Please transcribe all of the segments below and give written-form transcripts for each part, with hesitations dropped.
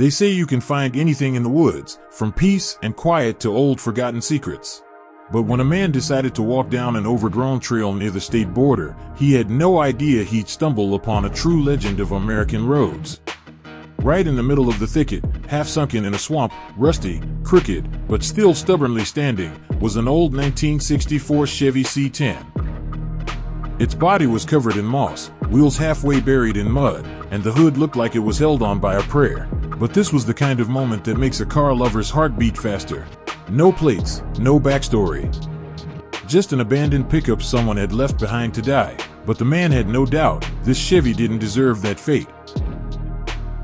They say you can find anything in the woods, from peace and quiet to old forgotten secrets. But when a man decided to walk down an overgrown trail near the state border, he had no idea he'd stumble upon a true legend of American roads. Right in the middle of the thicket, half sunken in a swamp, rusty, crooked, but still stubbornly standing, was an old 1964 Chevy C10. Its body was covered in moss, wheels halfway buried in mud, and the hood looked like it was held on by a prayer. But this was the kind of moment that makes a car lover's heart beat faster. No plates, no backstory. Just an abandoned pickup someone had left behind to die. But the man had no doubt this Chevy didn't deserve that fate.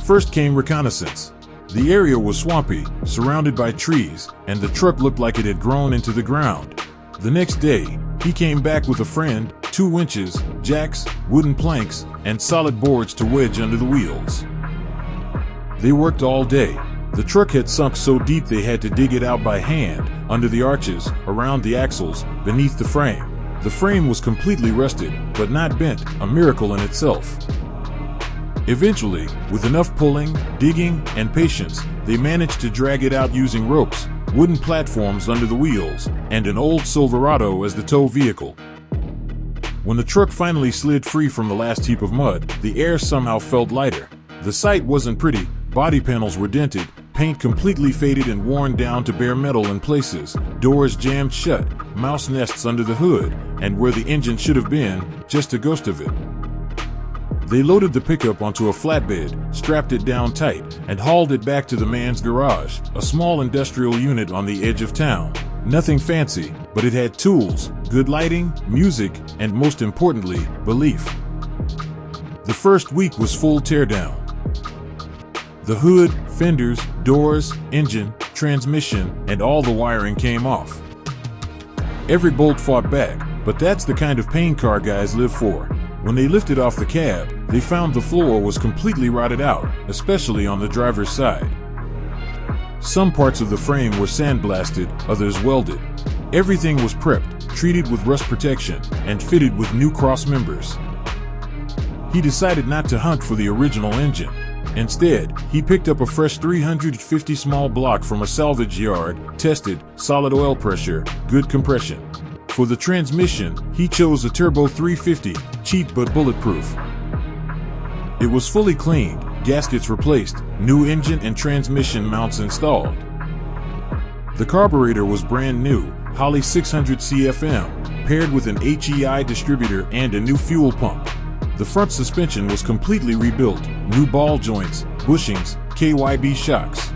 First came reconnaissance. The area was swampy, surrounded by trees, and the truck looked like it had grown into the ground. The next day, he came back with a friend, 2 winches, jacks, wooden planks, and solid boards to wedge under the wheels. They worked all day. The truck had sunk so deep they had to dig it out by hand, under the arches, around the axles, beneath the frame. The frame was completely rusted, but not bent, a miracle in itself. Eventually, with enough pulling, digging, and patience, they managed to drag it out using ropes, wooden platforms under the wheels, and an old Silverado as the tow vehicle. When the truck finally slid free from the last heap of mud, the air somehow felt lighter. The sight wasn't pretty. Body panels were dented, paint completely faded and worn down to bare metal in places, doors jammed shut, mouse nests under the hood, and where the engine should have been, just a ghost of it. They loaded the pickup onto a flatbed, strapped it down tight, and hauled it back to the man's garage, a small industrial unit on the edge of town. Nothing fancy, but it had tools, good lighting, music, and most importantly, belief. The first week was full teardown. The hood, fenders, doors, engine, transmission, and all the wiring came off. Every bolt fought back, but that's the kind of pain car guys live for. When they lifted off the cab, they found the floor was completely rotted out, especially on the driver's side. Some parts of the frame were sandblasted, others welded. Everything was prepped, treated with rust protection, and fitted with new cross members. He decided not to hunt for the original engine. Instead, he picked up a fresh 350 small block from a salvage yard, tested, solid oil pressure, good compression. For the transmission, he chose a Turbo 350, cheap but bulletproof. It was fully cleaned, gaskets replaced, new engine and transmission mounts installed. The carburetor was brand new, Holley 600 CFM, paired with an HEI distributor and a new fuel pump. The front suspension was completely rebuilt, new ball joints, bushings, KYB shocks.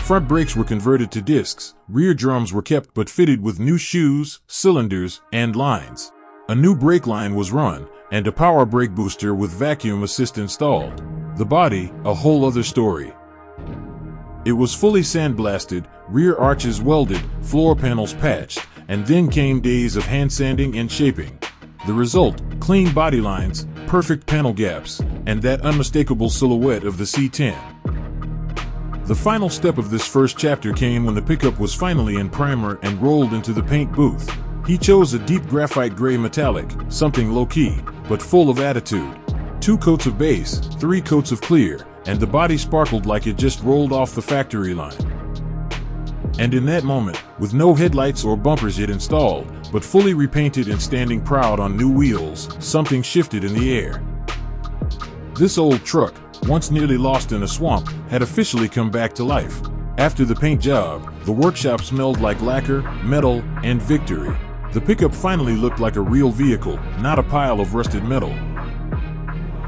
Front brakes were converted to discs, rear drums were kept but fitted with new shoes, cylinders, and lines. A new brake line was run, and a power brake booster with vacuum assist installed. The body, a whole other story. It was fully sandblasted, rear arches welded, floor panels patched, and then came days of hand sanding and shaping. The result, clean body lines, perfect panel gaps, and that unmistakable silhouette of the C10. The final step of this first chapter came when the pickup was finally in primer and rolled into the paint booth. He chose a deep graphite gray metallic, something low-key, but full of attitude. 2 coats of base, 3 coats of clear, and the body sparkled like it just rolled off the factory line. And in that moment, with no headlights or bumpers yet installed, but fully repainted and standing proud on new wheels, something shifted in the air. This old truck, once nearly lost in a swamp, had officially come back to life. After the paint job, the workshop smelled like lacquer, metal, and victory. The pickup finally looked like a real vehicle, not a pile of rusted metal.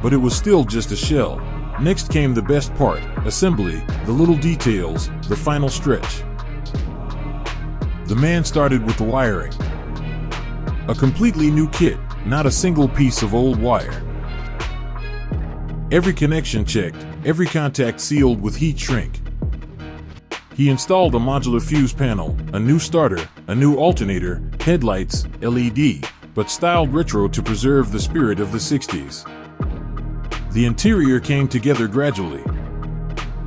But it was still just a shell. Next came the best part, assembly, the little details, the final stretch. The man started with the wiring. A completely new kit, not a single piece of old wire. Every connection checked, every contact sealed with heat shrink. He installed a modular fuse panel, a new starter, a new alternator, headlights, LED, but styled retro to preserve the spirit of the 60s. The interior came together gradually.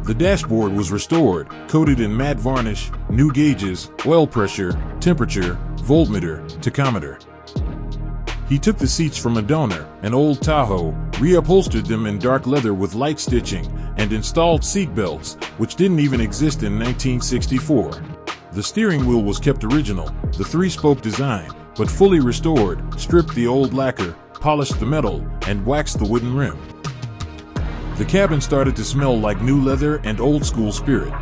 The dashboard was restored, coated in matte varnish, new gauges, oil pressure, temperature, voltmeter, tachometer. He took the seats from a donor, an old Tahoe, reupholstered them in dark leather with light stitching, and installed seat belts, which didn't even exist in 1964. The steering wheel was kept original, the three-spoke design, but fully restored, stripped the old lacquer, polished the metal, and waxed the wooden rim. The cabin started to smell like new leather and old-school spirit.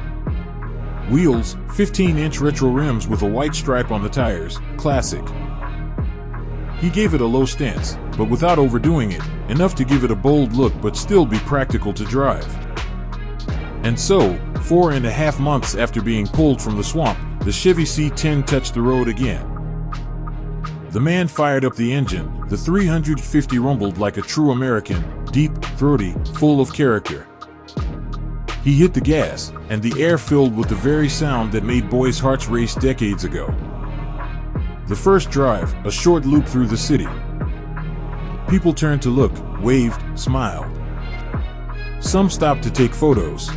Wheels, 15-inch retro rims with a white stripe on the tires, classic. He gave it a low stance, but without overdoing it, enough to give it a bold look but still be practical to drive. And so, 4.5 months after being pulled from the swamp, the Chevy C10 touched the road again. The man fired up the engine, the 350 rumbled like a true American, deep, throaty, full of character. He hit the gas, and the air filled with the very sound that made boys' hearts race decades ago. The first drive, a short loop through the city. People turned to look, waved, smiled. Some stopped to take photos.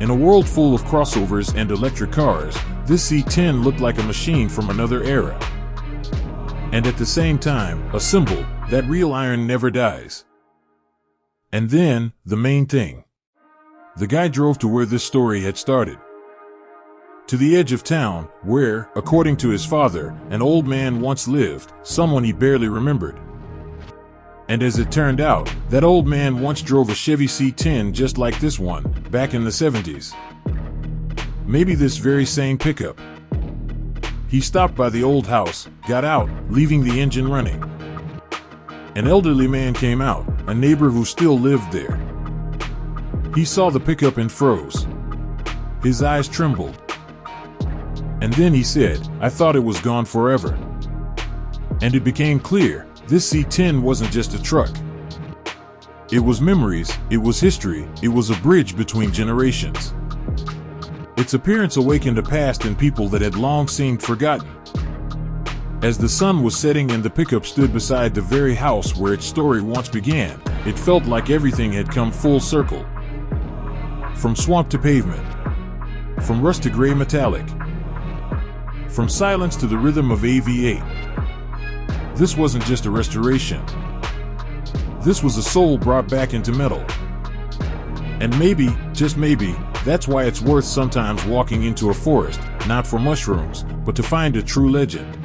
In a world full of crossovers and electric cars, this C10 looked like a machine from another era. And at the same time, a symbol that real iron never dies. And then, the main thing. The guy drove to where this story had started. To the edge of town, where, according to his father, an old man once lived, someone he barely remembered. And as it turned out, that old man once drove a Chevy C10 just like this one, back in the 70s. Maybe this very same pickup. He stopped by the old house, got out, leaving the engine running. An elderly man came out, a neighbor who still lived there. He saw the pickup and froze. His eyes trembled. And then he said, "I thought it was gone forever." And it became clear, this C10 wasn't just a truck. It was memories, it was history, it was a bridge between generations. Its appearance awakened a past in people that had long seemed forgotten. As the sun was setting and the pickup stood beside the very house where its story once began, it felt like everything had come full circle. From swamp to pavement. From rust to gray metallic. From silence to the rhythm of AV8. This wasn't just a restoration. This was a soul brought back into metal. And maybe, just maybe, that's why it's worth sometimes walking into a forest, not for mushrooms, but to find a true legend.